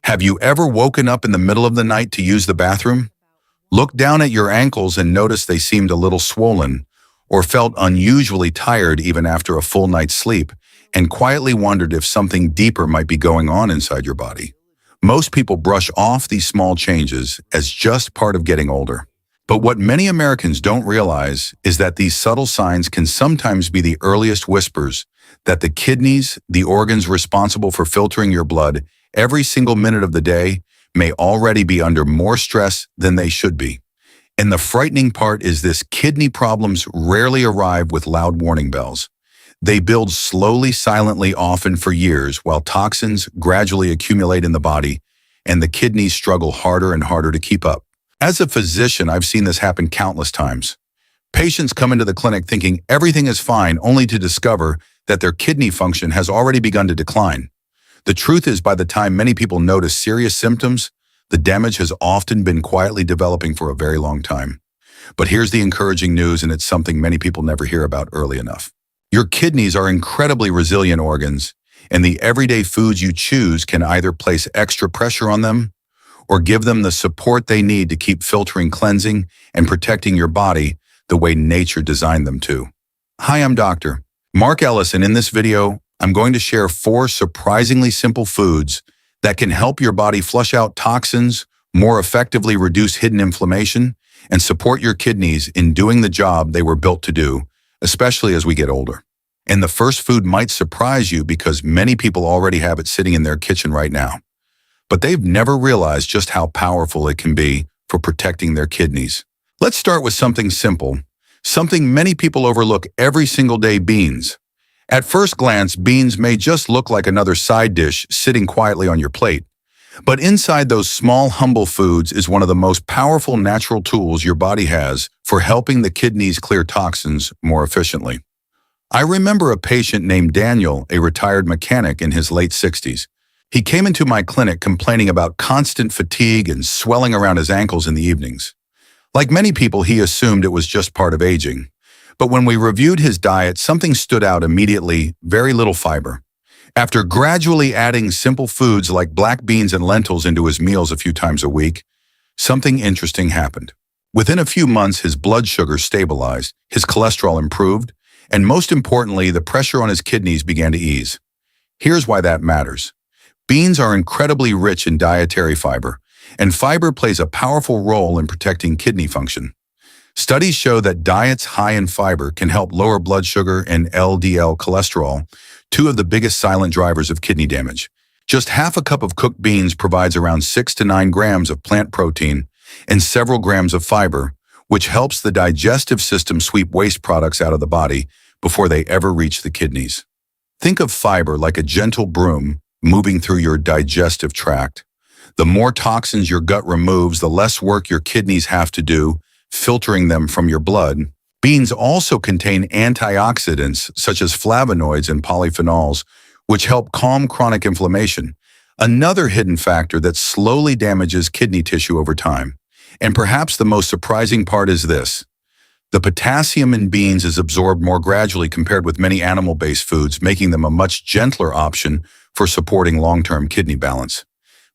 Have you ever woken up in the middle of the night to use the bathroom? Looked down at your ankles and noticed they seemed a little swollen, or felt unusually tired even after a full night's sleep, and quietly wondered if something deeper might be going on inside your body? Most people brush off these small changes as just part of getting older. But what many Americans don't realize is that these subtle signs can sometimes be the earliest whispers that the kidneys, the organs responsible for filtering your blood every single minute of the day, may already be under more stress than they should be. And the frightening part is this: kidney problems rarely arrive with loud warning bells. They build slowly, silently, often for years, while toxins gradually accumulate in the body, and the kidneys struggle harder and harder to keep up. As a physician, I've seen this happen countless times. Patients come into the clinic thinking everything is fine, only to discover that their kidney function has already begun to decline. The truth is, by the time many people notice serious symptoms, the damage has often been quietly developing for a very long time. But here's the encouraging news, and it's something many people never hear about early enough. Your kidneys are incredibly resilient organs, and the everyday foods you choose can either place extra pressure on them or give them the support they need to keep filtering, cleansing, and protecting your body the way nature designed them to. Hi, I'm Dr. Mark Ellis, and in this video, I'm going to share 4 surprisingly simple foods that can help your body flush out toxins, more effectively reduce hidden inflammation, and support your kidneys in doing the job they were built to do, especially as we get older. And the first food might surprise you because many people already have it sitting in their kitchen right now. But they've never realized just how powerful it can be for protecting their kidneys. Let's start with something simple, something many people overlook every single day: beans. At first glance, beans may just look like another side dish sitting quietly on your plate. But inside those small, humble foods is one of the most powerful natural tools your body has for helping the kidneys clear toxins more efficiently. I remember a patient named Daniel, a retired mechanic in his late 60s. He came into my clinic complaining about constant fatigue and swelling around his ankles in the evenings. Like many people, he assumed it was just part of aging. But when we reviewed his diet, something stood out immediately: very little fiber. After gradually adding simple foods like black beans and lentils into his meals a few times a week, something interesting happened. Within a few months, his blood sugar stabilized, his cholesterol improved, and most importantly, the pressure on his kidneys began to ease. Here's why that matters. Beans are incredibly rich in dietary fiber, and fiber plays a powerful role in protecting kidney function. Studies show that diets high in fiber can help lower blood sugar and LDL cholesterol, 2 of the biggest silent drivers of kidney damage. Just half a cup of cooked beans provides around 6 to 9 grams of plant protein and several grams of fiber, which helps the digestive system sweep waste products out of the body before they ever reach the kidneys. Think of fiber like a gentle broom moving through your digestive tract. The more toxins your gut removes, the less work your kidneys have to do filtering them from your blood. Beans also contain antioxidants such as flavonoids and polyphenols, which help calm chronic inflammation, another hidden factor that slowly damages kidney tissue over time. And perhaps the most surprising part is this: the potassium in beans is absorbed more gradually compared with many animal-based foods, making them a much gentler option for supporting long-term kidney balance.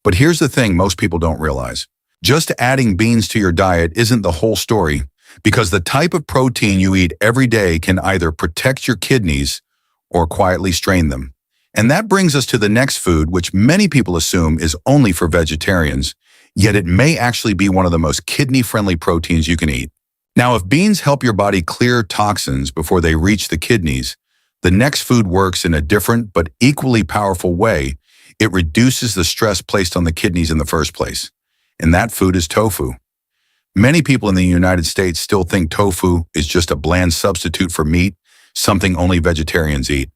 But here's the thing most people don't realize. Just adding beans to your diet isn't the whole story, because the type of protein you eat every day can either protect your kidneys or quietly strain them. And that brings us to the next food, which many people assume is only for vegetarians, yet it may actually be one of the most kidney-friendly proteins you can eat. Now, if beans help your body clear toxins before they reach the kidneys, the next food works in a different but equally powerful way. It reduces the stress placed on the kidneys in the first place. And that food is tofu. Many people in the United States still think tofu is just a bland substitute for meat, something only vegetarians eat.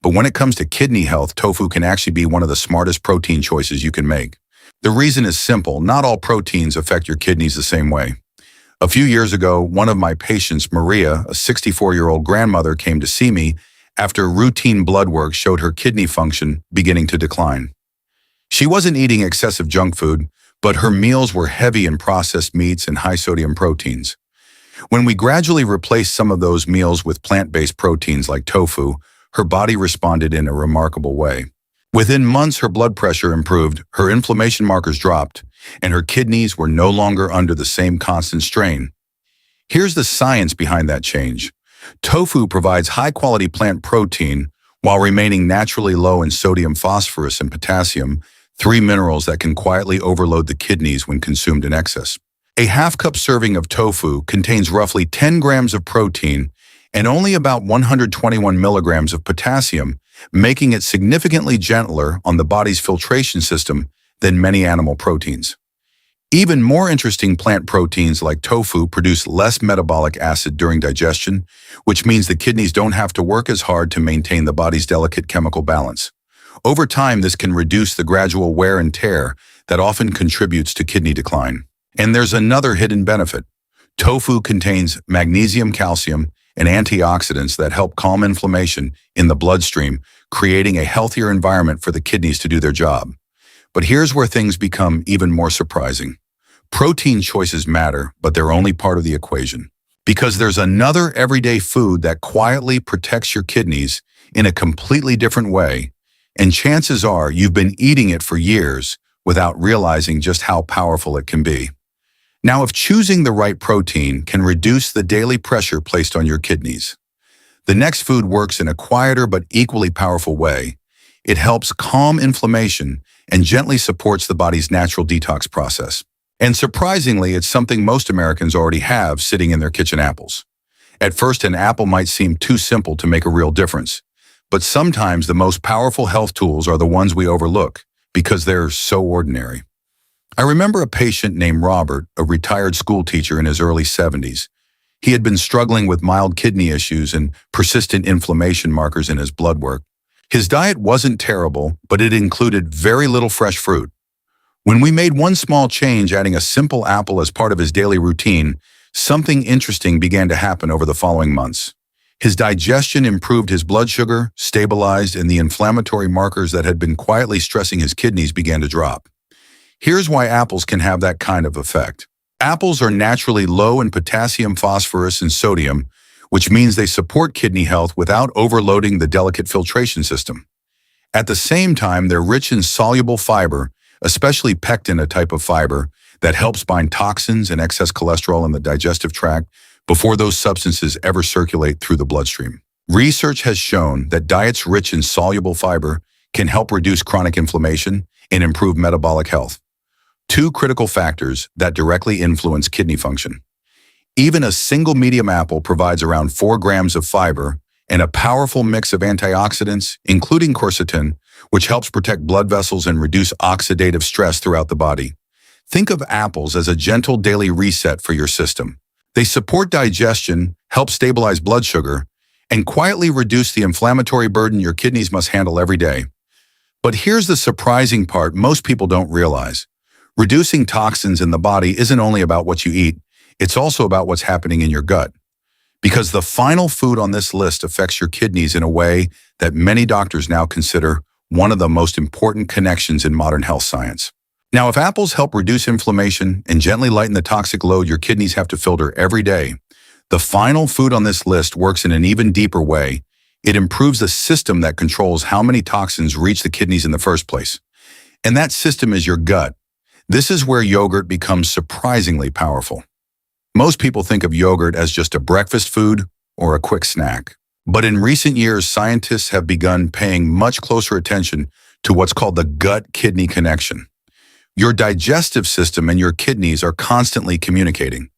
But when it comes to kidney health, tofu can actually be one of the smartest protein choices you can make. The reason is simple: not all proteins affect your kidneys the same way. A few years ago, one of my patients, Maria, a 64-year-old grandmother, came to see me after routine blood work showed her kidney function beginning to decline. She wasn't eating excessive junk food, but her meals were heavy in processed meats and high-sodium proteins. When we gradually replaced some of those meals with plant-based proteins like tofu, her body responded in a remarkable way. Within months, her blood pressure improved, her inflammation markers dropped, and her kidneys were no longer under the same constant strain. Here's the science behind that change. Tofu provides high-quality plant protein while remaining naturally low in sodium, phosphorus, and potassium, three minerals that can quietly overload the kidneys when consumed in excess. A half-cup serving of tofu contains roughly 10 grams of protein and only about 121 milligrams of potassium, making it significantly gentler on the body's filtration system than many animal proteins. Even more interesting, plant proteins like tofu produce less metabolic acid during digestion, which means the kidneys don't have to work as hard to maintain the body's delicate chemical balance. Over time, this can reduce the gradual wear and tear that often contributes to kidney decline. And there's another hidden benefit. Tofu contains magnesium, calcium, and antioxidants that help calm inflammation in the bloodstream, creating a healthier environment for the kidneys to do their job. But here's where things become even more surprising. Protein choices matter, but they're only part of the equation. Because there's another everyday food that quietly protects your kidneys in a completely different way, and chances are you've been eating it for years without realizing just how powerful it can be. Now, if choosing the right protein can reduce the daily pressure placed on your kidneys, the next food works in a quieter but equally powerful way. It helps calm inflammation and gently supports the body's natural detox process. And surprisingly, it's something most Americans already have sitting in their kitchen: apples. At first, an apple might seem too simple to make a real difference, but sometimes the most powerful health tools are the ones we overlook because they're so ordinary. I remember a patient named Robert, a retired school teacher in his early 70s. He had been struggling with mild kidney issues and persistent inflammation markers in his blood work. His diet wasn't terrible, but it included very little fresh fruit. When we made one small change, adding a simple apple as part of his daily routine, something interesting began to happen over the following months. His digestion improved, his blood sugar stabilized, and the inflammatory markers that had been quietly stressing his kidneys began to drop. Here's why apples can have that kind of effect. Apples are naturally low in potassium, phosphorus, and sodium, which means they support kidney health without overloading the delicate filtration system. At the same time, they're rich in soluble fiber, especially pectin, a type of fiber that helps bind toxins and excess cholesterol in the digestive tract before those substances ever circulate through the bloodstream. Research has shown that diets rich in soluble fiber can help reduce chronic inflammation and improve metabolic health, two critical factors that directly influence kidney function. Even a single medium apple provides around 4 grams of fiber and a powerful mix of antioxidants, including quercetin, which helps protect blood vessels and reduce oxidative stress throughout the body. Think of apples as a gentle daily reset for your system. They support digestion, help stabilize blood sugar, and quietly reduce the inflammatory burden your kidneys must handle every day. But here's the surprising part most people don't realize. Reducing toxins in the body isn't only about what you eat, it's also about what's happening in your gut. Because the final food on this list affects your kidneys in a way that many doctors now consider one of the most important connections in modern health science. Now, if apples help reduce inflammation and gently lighten the toxic load your kidneys have to filter every day, the final food on this list works in an even deeper way. It improves the system that controls how many toxins reach the kidneys in the first place. And that system is your gut. This is where yogurt becomes surprisingly powerful. Most people think of yogurt as just a breakfast food or a quick snack. But in recent years, scientists have begun paying much closer attention to what's called the gut-kidney connection. Your digestive system and your kidneys are constantly communicating.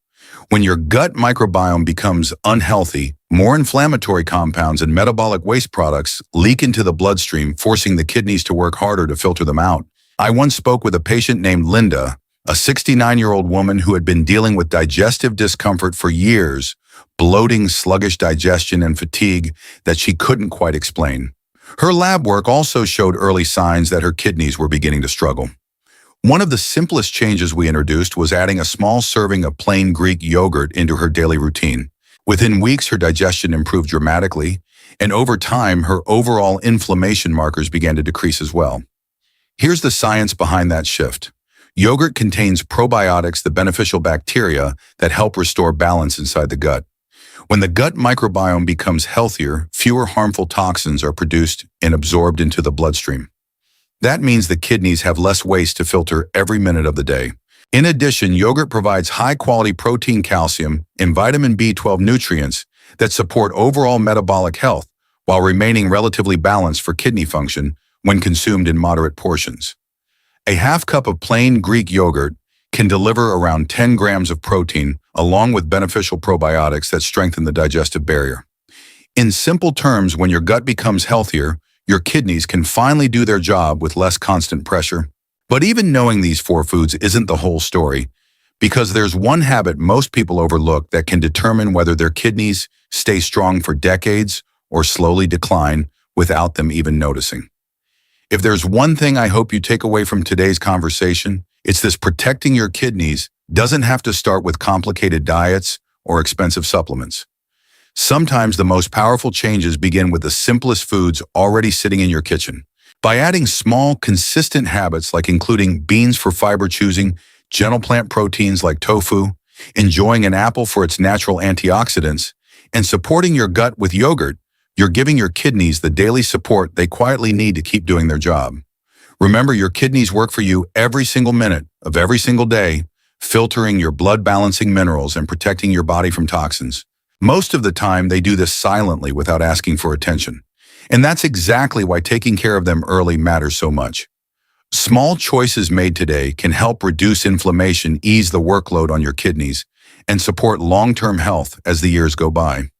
When your gut microbiome becomes unhealthy, more inflammatory compounds and metabolic waste products leak into the bloodstream, forcing the kidneys to work harder to filter them out. I once spoke with a patient named Linda, a 69-year-old woman who had been dealing with digestive discomfort for years, bloating, sluggish digestion, and fatigue that she couldn't quite explain. Her lab work also showed early signs that her kidneys were beginning to struggle. One of the simplest changes we introduced was adding a small serving of plain Greek yogurt into her daily routine. Within weeks, her digestion improved dramatically, and over time, her overall inflammation markers began to decrease as well. Here's the science behind that shift. Yogurt contains probiotics, the beneficial bacteria that help restore balance inside the gut. When the gut microbiome becomes healthier, fewer harmful toxins are produced and absorbed into the bloodstream. That means the kidneys have less waste to filter every minute of the day. In addition, yogurt provides high-quality protein, calcium, and vitamin B12 nutrients that support overall metabolic health while remaining relatively balanced for kidney function when consumed in moderate portions. A half cup of plain Greek yogurt can deliver around 10 grams of protein along with beneficial probiotics that strengthen the digestive barrier. In simple terms, when your gut becomes healthier, your kidneys can finally do their job with less constant pressure. But even knowing these four foods isn't the whole story, because there's one habit most people overlook that can determine whether their kidneys stay strong for decades or slowly decline without them even noticing. If there's one thing I hope you take away from today's conversation, it's this: protecting your kidneys doesn't have to start with complicated diets or expensive supplements. Sometimes the most powerful changes begin with the simplest foods already sitting in your kitchen. By adding small, consistent habits like including beans for fiber, choosing gentle plant proteins like tofu, enjoying an apple for its natural antioxidants, and supporting your gut with yogurt, you're giving your kidneys the daily support they quietly need to keep doing their job. Remember, your kidneys work for you every single minute of every single day, filtering your blood, balancing minerals, and protecting your body from toxins. Most of the time, they do this silently without asking for attention. And that's exactly why taking care of them early matters so much. Small choices made today can help reduce inflammation, ease the workload on your kidneys, and support long-term health as the years go by.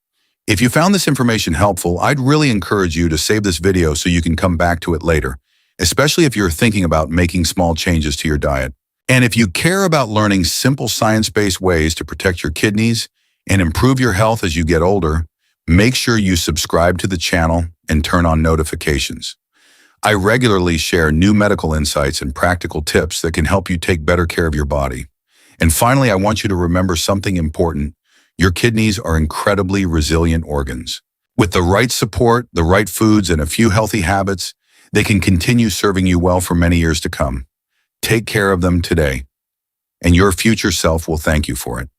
If you found this information helpful, I'd really encourage you to save this video so you can come back to it later, especially if you're thinking about making small changes to your diet. And if you care about learning simple science-based ways to protect your kidneys and improve your health as you get older, make sure you subscribe to the channel and turn on notifications. I regularly share new medical insights and practical tips that can help you take better care of your body. And finally, I want you to remember something important. Your kidneys are incredibly resilient organs. With the right support, the right foods, and a few healthy habits, they can continue serving you well for many years to come. Take care of them today, and your future self will thank you for it.